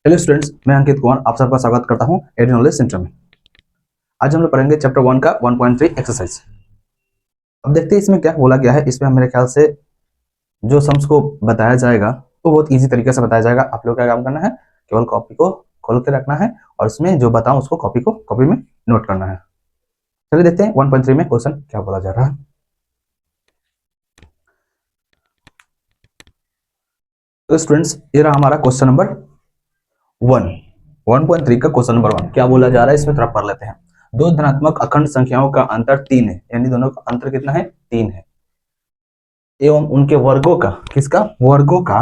Hello students, मैं अंकित कुमार आप सबका स्वागत करता हूं एडी नॉलेज सेंटर में। आज हम लोग पढ़ेंगे चैप्टर 1 का 1.3 एक्सरसाइज। अब देखते हैं इसमें क्या बोला गया है। इसमें मेरे ख्याल से जो सम्स को बताया जाएगा वो बहुत इजी तरीके से बताया जाएगा। आप लोग क्या काम करना है, केवल कॉपी को खोल के रखना है और उसमें जो बताऊं उसको कॉपी में नोट करना है। चलिए देखते हैं 1.3 में क्वेश्चन क्या बोला जा रहा है। तो स्टूडेंट्स, ये रहा हमारा क्वेश्चन नंबर 1.3 का क्वेश्चन नंबर 1 क्या बोला जा रहा है, इसमें थोड़ा पढ़ लेते हैं। दो धनात्मक अखंड संख्याओं का अंतर 3 है, यानी दोनों का अंतर कितना है, 3 है, एवं उनके वर्गों का, किसका, वर्गों का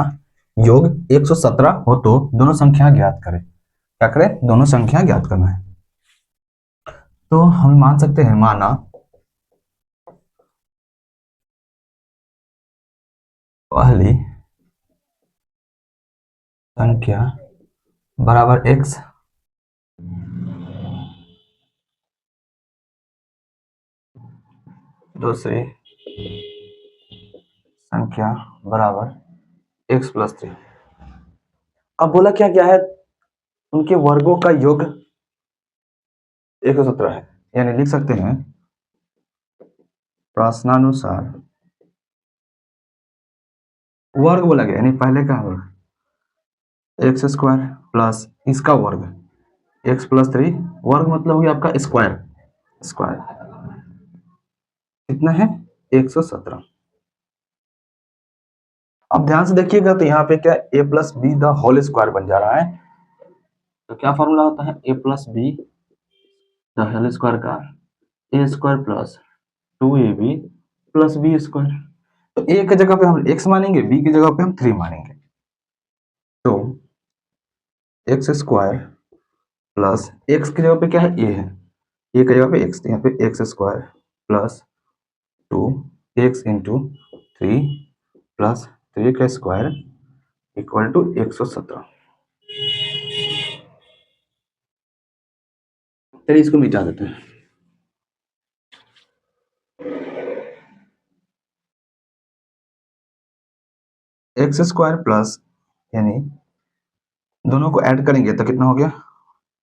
योग 117 हो तो दोनों संख्या ज्ञात करें। क्या करें, दोनों संख्या ज्ञात करना है। तो हम मान सकते हैं, माना पहली संख्या बराबर x, दूसरी संख्या बराबर x प्लस 3। अब बोला क्या क्या है, उनके वर्गों का योग 117 है, यानी लिख सकते हैं प्रश्नानुसार वर्ग बोला गया, यानी पहले का वर्ग एक्स स्क्वायर प्लस इसका वर्ग एक्स प्लस 3, वर्ग मतलब हो गया आपका स्क्वायर, स्क्वायर कितना है 117। अब ध्यान से देखिएगा तो यहाँ पे क्या a plus B the whole square बन जा रहा है। तो क्या फॉर्मूला होता है, a plus B the whole square का a square plus 2ab plus B square. तो a की जगह पे हम x मानेंगे, b की जगह पे हम 3 मानेंगे। तो एक्स स्क्वायर प्लस x की जगह पे क्या है, a है, a की जगह पे x, तो यहाँ पे x square plus 2x into 3 plus 3 का स्क्वायर इक्वल टू 117। चलिए इसको मिटा देते हैं। एक्स स्क्वायर प्लस, यानी दोनों को ऐड करेंगे तो कितना हो गया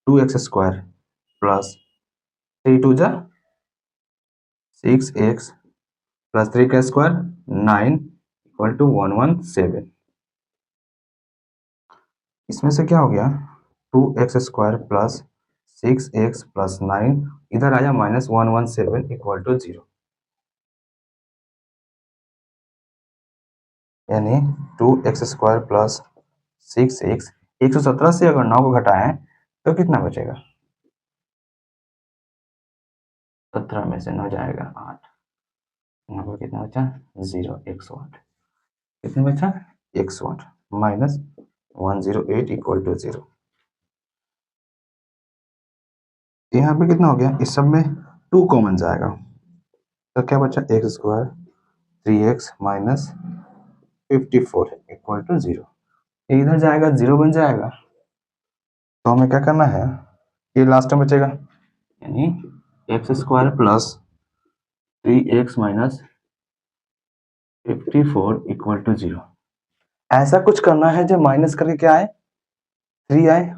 2x स्क्वायर प्लस 3 टू जा 6x प्लस 3 का स्क्वायर 9 इक्वल टू 117। इसमें से क्या हो गया 2x square plus 6x plus 9, इधर आया माइनस 117 इक्वल टू 0, यानी 2x स्क्वायर प्लस 6x 117 से अगर 9 को घटाएं तो कितना बचेगा, 17 में से 9 जाएगा 8, यहाँ पर कितना बचा 0, 108, कितना बचा 108 माइनस 108 इक्वल टू 0। यहाँ पे कितना हो गया, इस सब में 2 कॉमन जाएगा तो क्या बचा x square 3x minus 54 equal to 0। इधर जाएगा 0 बन जाएगा, तो हमें क्या करना है, ये लास्ट में बचेगा, यानी x square plus 3x minus 54 equal to 0। ऐसा कुछ करना है जो माइनस करके क्या आए 3 आए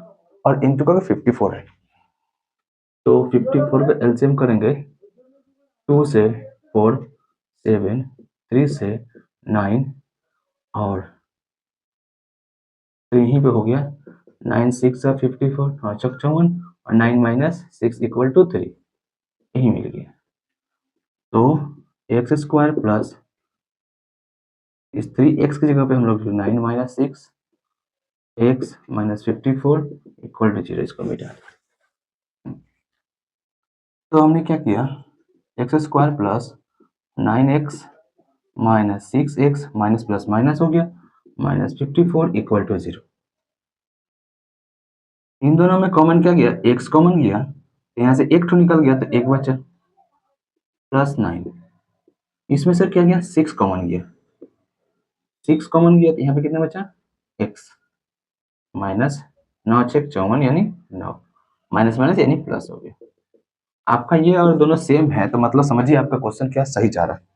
और इंटू करके 54 है। तो 54 का एलसीएम करेंगे, 2 से 4 7, 3 से 9 और 3 ही पे हो गया 9 6 54, हाँ 54 और 9 माइनस 6 इक्वल टू 3, यही मिल गया। तो एक्स स्क्वायर प्लस इस 3x की जगह पे हम लोग 9 minus 6 x minus 54 equal to 0, इसको मिटा। तो हमने क्या किया, x square plus 9x minus 6x minus plus minus हो गया माइनस 54 इक्वल टू 0। इन दोनों में कॉमन क्या गया, x कॉमन गया, यहाँ से एक ठो निकल गया तो एक बचा प्लस 9। इसमें सर क्या गया 6 कॉमन गया, 6 कॉमन गया तो यहाँ पे कितना बचा x माइनस 9 6 54 यानी 9 माइनस माइनस यानी प्लस हो गया। आपका ये और दोनों सेम है तो मतलब समझिए आपका क्वेश्चन क्या सही जा रहा है।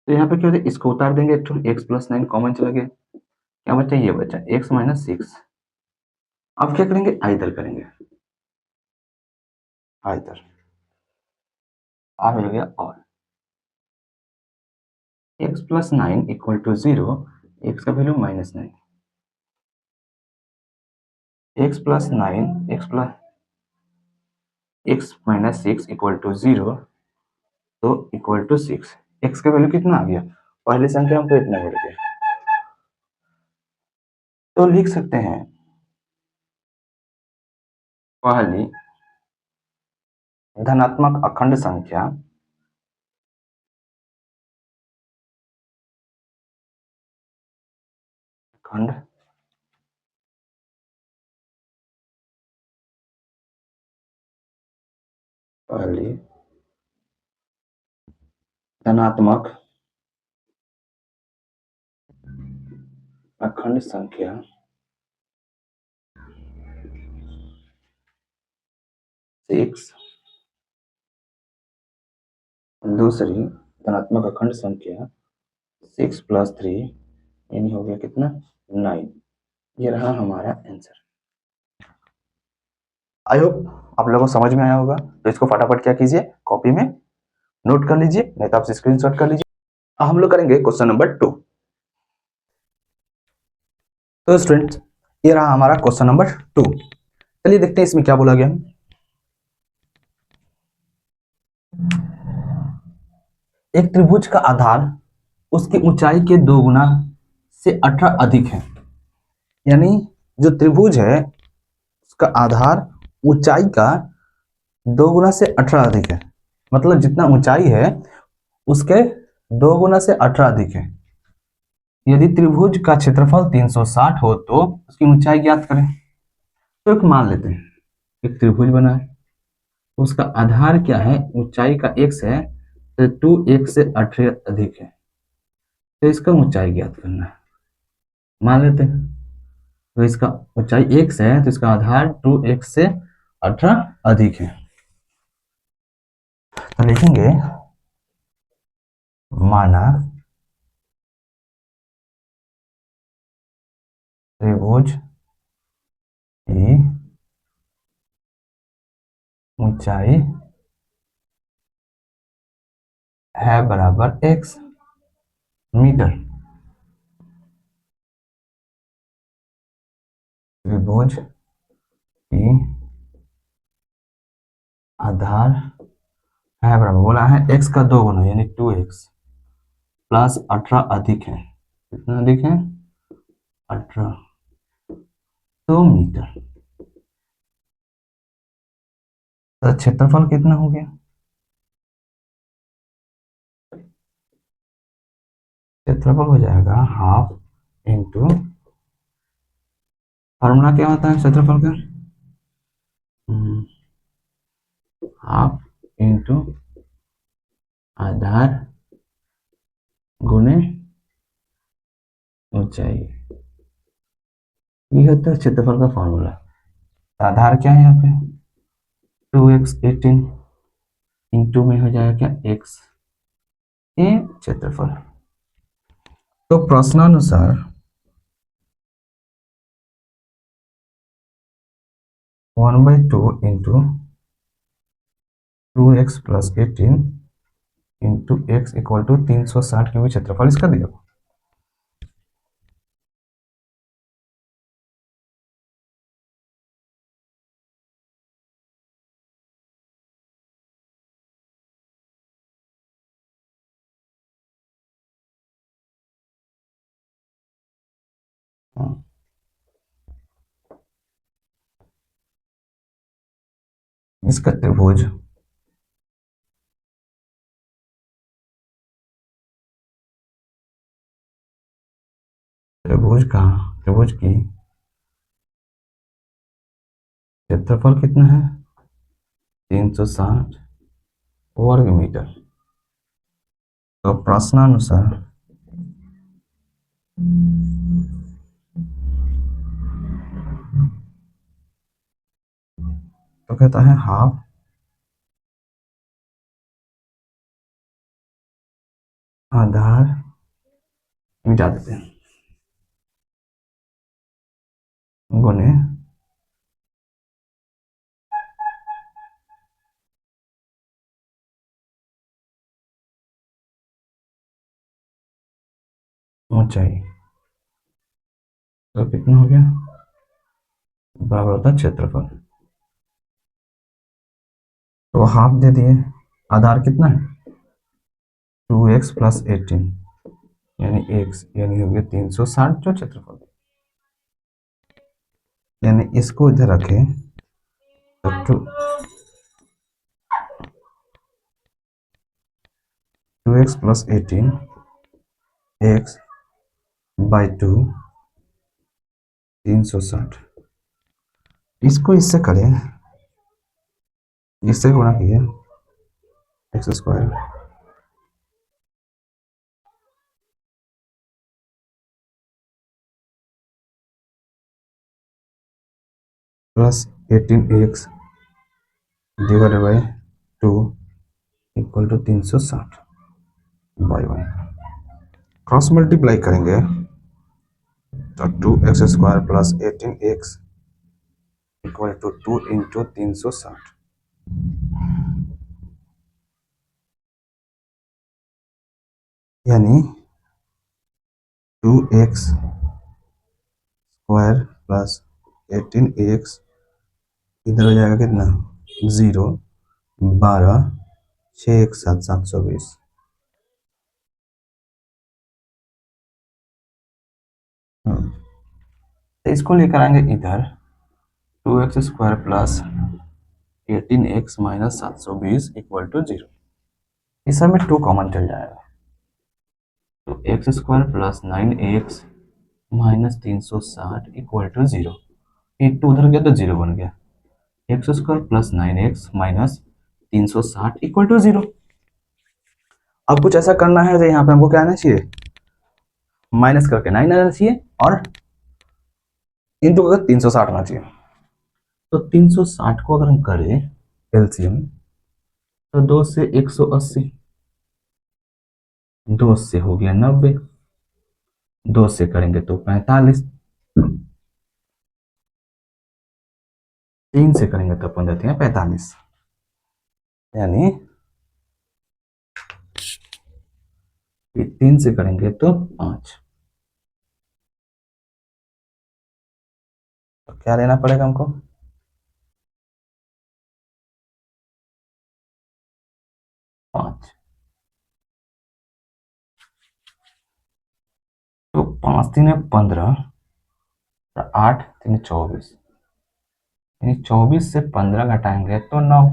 तो यहाँ पे क्या होता है, इसको उतार देंगे, एक ठो x प्लस 9 कॉमन चला गया, क्या बचा ये बचा x माइनस 6 अब क्या करेंगे, आइदर करेंगे, आइदर आ मिल गया। और x plus 9 equal to 0, x का value -9, x plus 9 x minus 6 equal to 0, तो इक्वल टू 6, x का वैल्यू कितना आ गया, पहली संख्या हमको इतना मिल गया। तो लिख सकते हैं पहली धनात्मक अखंड संख्या अखंड पहली धनात्मक अखंड संख्या सिक्स, दूसरी धनात्मक अखंड संख्या 6 प्लस 3 यानी हो गया कितना, 9। ये रहा हमारा आंसर। आई होप आप लोगों को समझ में आया होगा। तो इसको फटाफट क्या कीजिए, कॉपी में नोट कर लीजिए, नहीं तो आप स्क्रीनशॉट कर लीजिए। अब हम लोग करेंगे क्वेश्चन नंबर 2। तो स्टूडेंट्स ये रहा हमारा क्वेश्चन नंबर 2। चलिए देखते हैं इसमें क्या बोला गया। एक त्रिभुज का आधार उसकी ऊंचाई के 2 गुना से 18 अधिक है। यानी जो त्रिभुज है उसका आधार ऊंचाई का 2 गुना से 18 अधिक है। मतलब जितना ऊंचाई है उसके 2 गुना से 18 अधिक है। यदि त्रिभुज का क्षेत्रफल 360 हो तो उसकी ऊंचाई ज्ञात करें। तो एक मान लेते हैं एक त्रिभुज बना है, उसका आधार क्या है, ऊंचाई का x है, तो 2x से 18 अधिक है, तो इसका ऊंचाई ज्ञात करना है। मान लेते हैं तो इसका ऊंचाई x है, तो इसका आधार 2x से 18 अधिक है। तो लिखेंगे माना त्रिभुज की ऊंचाई है बराबर x मीटर। त्रिभुज की आधार है बराबर, बोला है x का 2 गुना यानी 2x प्लस 18 अधिक है, कितना अधिक है, 18, तो मीटर। तो क्षेत्रफल कितना हो गया, क्षेत्रफल हो जाएगा हाफ इंटू, फॉर्मूला क्या होता है क्षेत्रफल का, हाफ इंटू आधार गुने ऊंचाई, ये होता है क्षेत्रफल का फॉर्मूला। आधार क्या है यहाँ पे 2x 18 इंटू में हो जाएगा क्या x, ये क्षेत्रफल। तो प्रश्नानुसार 1/2 into 2x plus 18 into x equal to 360 cubic क्षेत्रफल इसका दिया। इसका त्रिभुज त्रिभुज की क्षेत्रफल कितना है 360 वर्ग मीटर। तो प्रश्नानुसार तो कहता है हाफ आधार, मिटा देते हैं, गुने ऊंचाई, तो कितना हो गया, बराबर होता है क्षेत्रफल। तो हाफ दे दिए, आधार कितना है 2x प्लस 18 यानी x यानी हो गया 360 जो क्षेत्रफल, यानी इसको इधर रखें तो 2x प्लस 18 x बाई 2 360, इसको इससे करें, इससे गुणा किया x square plus 18x divided by 2 equal to 360 by 1। Cross multiply करेंगे तो 2x square plus 18x equal to 2 into 360, यानी 2x स्क्वायर प्लस 18x इधर हो जाएगा कितना 0, 12, 6 1 7 720। तो इसको लेकर आएंगे इधर 2x square plus 18x minus 720 equal to 0। इस समय 2 कॉमन चल जाएगा, तो x square plus 9x minus 360 equal to 0। एक 2 उधर गया तो 0 बन गया, x square plus 9x minus 360 equal to 0। अब कुछ ऐसा करना है तो यहाँ पे हमको क्या आना चाहिए, माइनस करके 9 आना चाहिए और इंटू करके 360 आना चाहिए। तो 360 को अगर हम करें एलसीएम तो 2 से 180, 2 से हो गया 90, 2 से करेंगे तो 45, 3 से करेंगे तो अपन देते हैं 45, यानी 3 से करेंगे तो 5। तो क्या लेना पड़ेगा हमको, 5। तो 5 3 15, 8 3 24, यानी 24 से 15 घटाएंगे तो 9,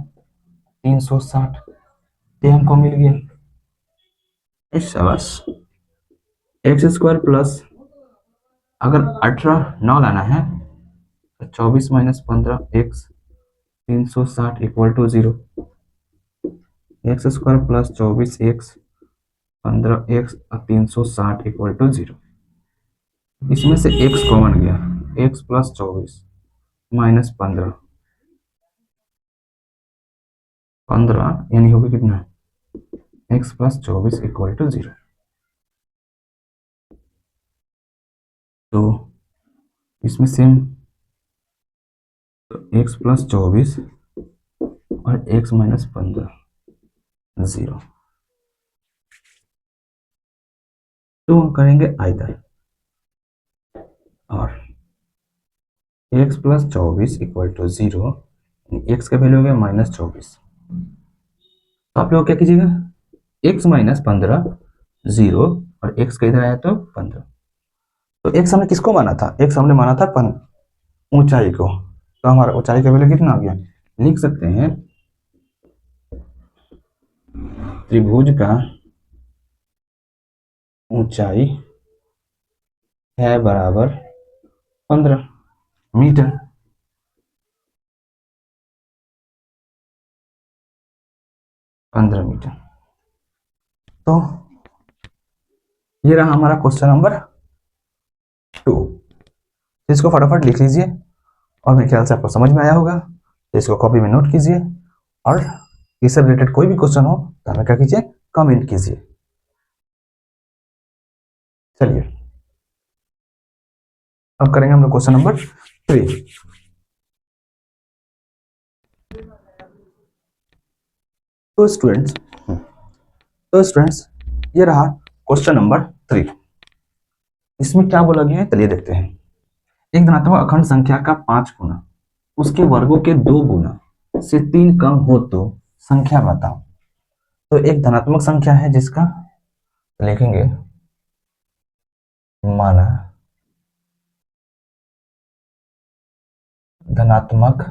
360 ये हमको मिल गया। इस शाबाश, एक्स स्क्वायर प्लस अगर 18 9 लाना है तो 24 minus 15 x 360 equal to 0, x square plus 24 x 15 x 360 equal to 0। इसमें से एक्स कॉमन गया, एक्स प्लस 24 माइनस 15, 15 यानी होगा कितना एक्स प्लस 24 इक्वल टू 0। तो इसमें सेम, तो एक्स प्लस 24 और एक्स माइनस 15 0। तो हम करेंगे आइदर, और x plus 24 equal to 0, x का वैल्यू हो गया माइनस 24। तो आप लोग क्या कीजिएगा, एक्स माइनस 15 0 और एक्स का इधर आया तो 15। तो एक्स हमने किसको माना था, एक्स हमने माना था ऊंचाई को, तो हमारा ऊंचाई का वैल्यू कितना आ गया, लिख सकते हैं त्रिभुज का ऊंचाई है बराबर 15 मीटर। तो ये रहा हमारा क्वेश्चन नंबर 2। इसको फटाफट लिख लीजिए और मेरे ख्याल से आपको समझ में आया होगा, तो इसको कॉपी में नोट कीजिए और इससे रिलेटेड कोई भी क्वेश्चन हो तो हमें क्या कीजिए, कमेंट कीजिए। चलिए अब करेंगे हम लोग क्वेश्चन नंबर 3। तो स्टूडेंट्स ये रहा क्वेश्चन नंबर 3। इसमें क्या बोला गया है चलिए देखते हैं। एक धनात्मक अखंड संख्या का 5 गुना उसके वर्गों के 2 गुना से 3 कम हो तो संख्या बताओ। तो एक धनात्मक संख्या है जिसका लिखेंगे माना धनात्मक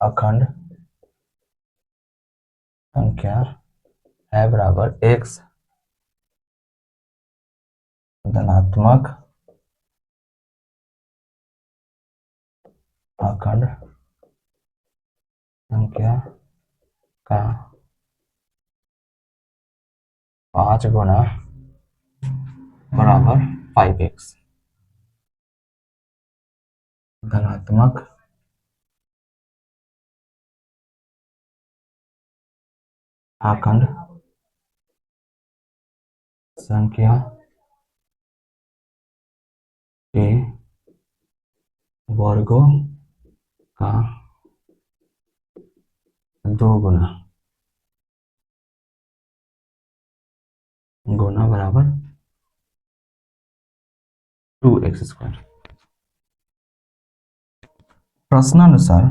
अखंड संख्या है बराबर x धनात्मक अखंड संख्या का 5 गुना बराबर 5x धनात्मक अखंड संख्या के वर्गों का 2 गुना गुना बराबर 2x²। प्रश्नानुसार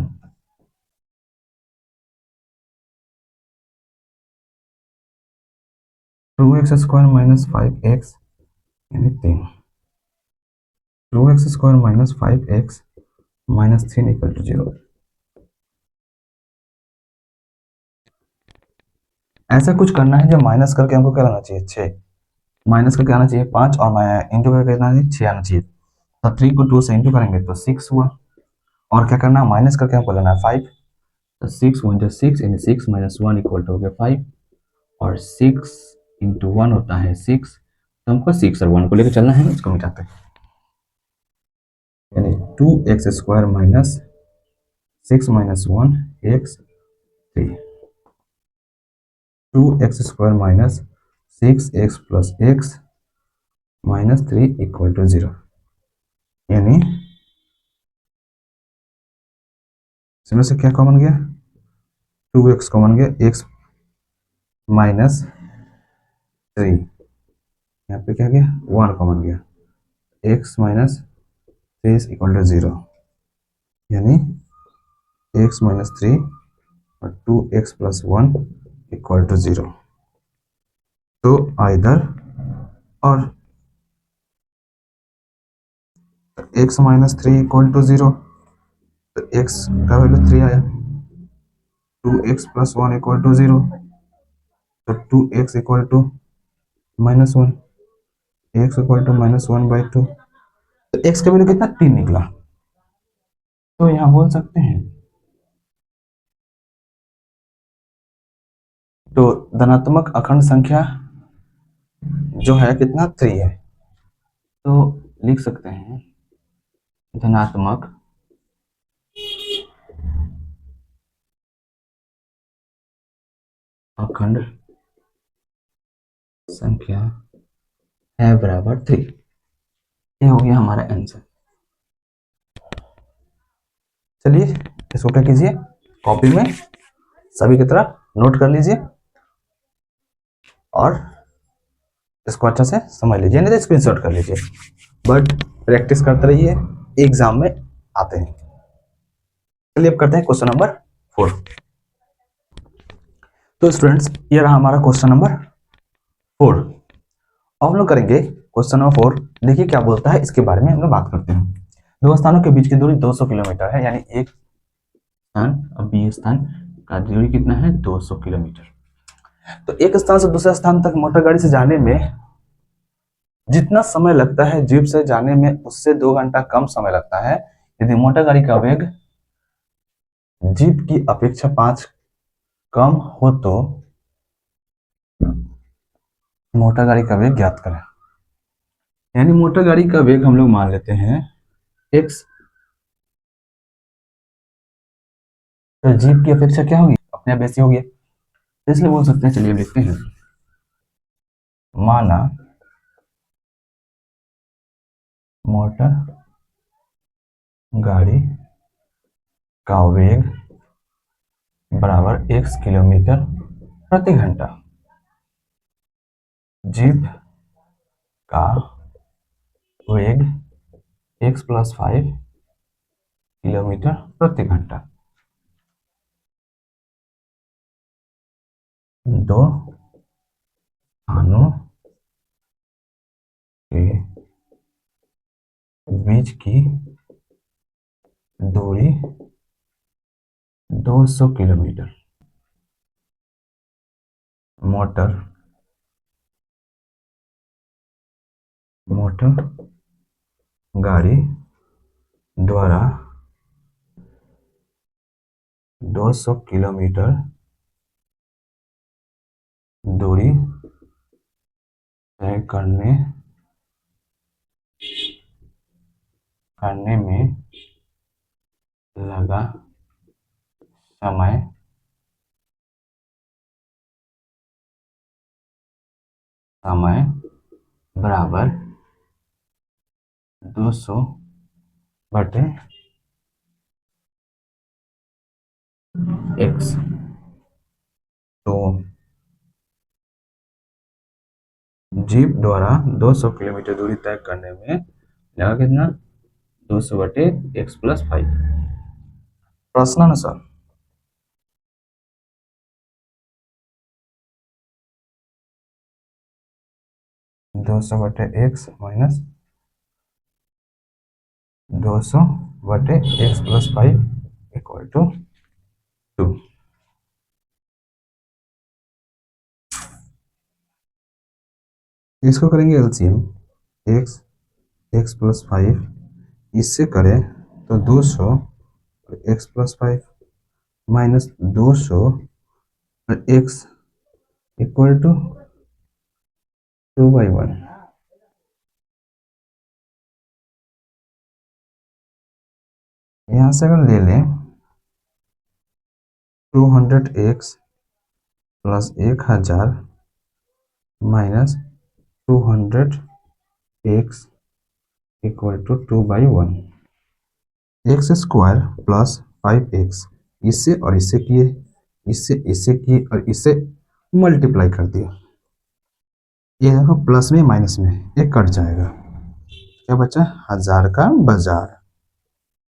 2x² माइनस 5x यानी 3 2x² minus 5x minus 3 equal to 0। ऐसा कुछ करना है जो माइनस करके हमको क्या लाना चाहिए 6 माइनस करके आना चाहिए 5 और इंटू करके आना चाहिए 6 आना चाहिए। तो 3 को 2 से इंटू करेंगे तो 6 हुआ और क्या करना है माइनस करके हमको लेना है 5। तो 6 × 6 यानी 6 माइनस 1 इक्वल टू हो गया 5 और 6 × 1 होता है 6। तो हमको 6 और 1 को लेकर चलना है इसको मिटाते हैं यानी 2x² minus 6 minus 1 x 3 2x² minus 6x plus x minus 3 equal to 0 यानी इसमें से क्या कॉमन गया 2x कॉमन गया x माइनस 3 यहाँ पे क्या गया 1 कॉमन गया x माइनस 3 इक्वल टू 0 यानी x माइनस 3 और 2x प्लस 1 इक्वल टू 0। तो आइदर और x माइनस 3 इक्वल टू 0 तो x का वैल्यू 3 आया 2x प्लस 1 इक्वल टू 0 तो 2x equal to minus 1 x equal to minus 1/2 तो x का वैल्यू कितना 3 निकला। तो यहां बोल सकते हैं तो धनात्मक अखंड संख्या जो है कितना 3 है। तो लिख सकते हैं धनात्मक अखंड संख्या है बराबर 3। ये हो गया हमारा आंसर। चलिए इसको क्या कीजिए कॉपी में सभी की तरह नोट कर लीजिए और इसको अच्छा से समझ लीजिए नहीं तो स्क्रीनशॉट कर लीजिए बट प्रैक्टिस करते रहिए एग्जाम में आते हैं। चलिए अब करते हैं क्वेश्चन नंबर 4। तो स्टूडेंट्स ये रहा हमारा क्वेश्चन नंबर 4। अब हम लोग करेंगे क्वेश्चन नंबर 4। देखिए क्या बोलता है इसके बारे में हम लोग बात करते हैं। दो स्थानों के बीच की दूरी 200 किलोमीटर है यानी एक स्थान और बी स्थान का दूरी कितना है 200 किलोमीटर। तो एक स्थान से दूसरे स्थान तक मोटर गाड़ी से जाने में जितना समय लगता है जीप से जाने में उससे 2 घंटा कम समय लगता है यदि मोटर गाड़ी का वेग जीप की अपेक्षा 5 कम हो तो मोटर गाड़ी का वेग ज्ञात करें। यानी मोटर गाड़ी का वेग हम लोग मान लेते हैं x तो जीप की अपेक्षा क्या होगी अपने आप बेसी होगी तो इसलिए बोल सकते हैं चलिए लिखते हैं माना मोटर गाड़ी का वेग बराबर x किलोमीटर प्रति घंटा जीप का वेग x + 5 किलोमीटर प्रति घंटा। दो स्थानों के बीच की दूरी 200 किलोमीटर। मोटर गाड़ी द्वारा 200 किलोमीटर दूरी तय करने में लगा समय बराबर 200 बटे x। तो जीप द्वारा 200 किलोमीटर दूरी तय करने में लगा कितना? 200 बटे x + 5। प्रश्नानुसार 200 बटे x माइनस 200 बटे x + 5 इक्वल टू 2। इसको करेंगे एलसीएम। x + 5 इससे करें तो 200 x + 5 minus 200 x equal to 2/1। यहाँ से अगर ले लें 200x + 1000 minus 200x equal to 2/1। x² + 5x इससे और इससे किए, इससे किए और इससे मल्टीप्लाई कर दिया। ये देखो प्लस में माइनस में एक कट जाएगा, क्या बचा? 1000 का बाजार।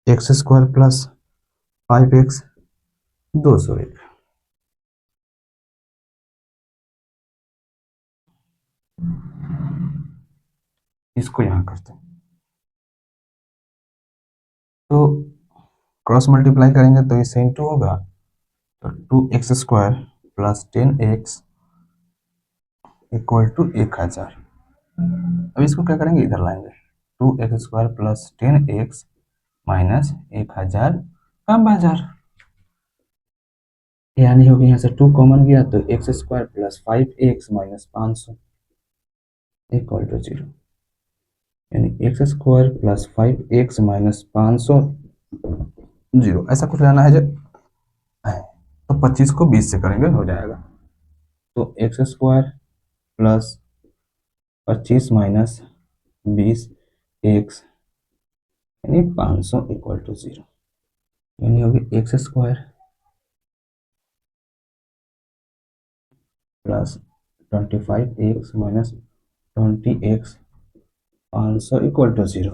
x² + 5x 201। इसको यहां करते हैं तो क्रॉस मल्टीप्लाई करेंगे तो इससे इंटू होगा, तो 2x² + 10x इक्वल टू 1000। अब इसको क्या करेंगे? इधर लाएंगे 2x² + 10x माइनस 1000 का बाजार, यानी होगी यहाँ से 2 कॉमन गया तो x² + 5x minus 500 equal to 0। यानी x² + 5x माइनस 500 0। ऐसा कुछ रहना है जब तो 25 को 20 से करेंगे हो जाएगा। तो x² + 25 माइनस 20 x यानी 500 इक्वल टू 0। यानी होगी x² + 25x minus 20x 500 equal to 0।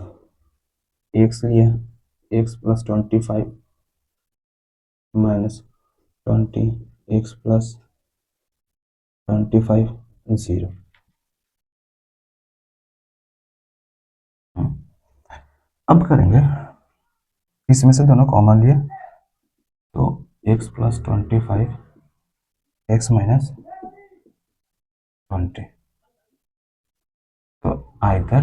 x लिया x + 25 माइनस 20x + 25 0। अब करेंगे इसमें से दोनों कॉमन लिए तो x + 25 x माइनस 20 तो आइदर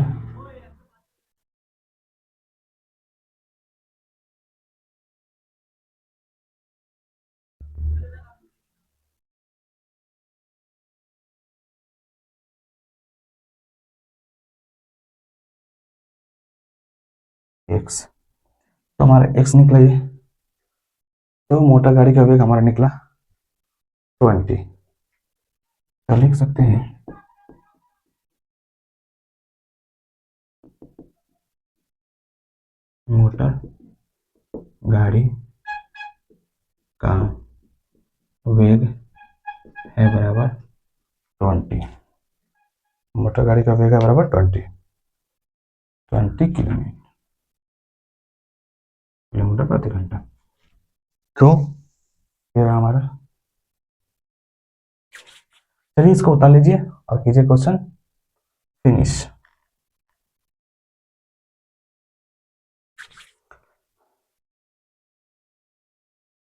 x, तो हमारा x निकला ये, तो मोटर गाड़ी का वेग हमारा निकला 20। तो लिख सकते हैं मोटर गाड़ी का वेग है बराबर 20 मोटर गाड़ी का वेग है बराबर 20 किलोमीटर प्रति घंटा। क्यों ये रहा हमारा। चलिए इसको उतार लीजिए और कीजिए क्वेश्चन फिनिश।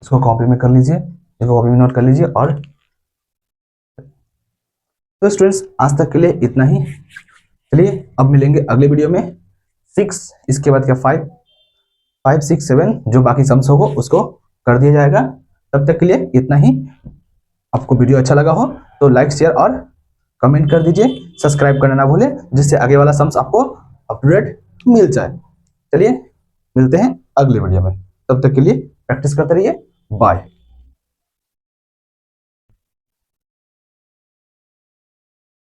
इसको कॉपी में कर लीजिए, इसको कॉपी में नोट कर लीजिए। और तो स्टूडेंट्स आज तक के लिए इतना ही। चलिए अब मिलेंगे अगले वीडियो में 6, इसके बाद क्या 5, 5, 6, 7 जो बाकी सम्स होगा उसको कर दिया जाएगा। तब तक के लिए इतना ही। आपको वीडियो अच्छा लगा हो तो लाइक शेयर और कमेंट कर दीजिए, सब्सक्राइब करना ना भूलें, जिससे आगे वाला सम्स आपको अपडेट मिल जाए। चलिए मिलते हैं अगले वीडियो में, तब तक के लिए प्रैक्टिस करते रहिए। बाय।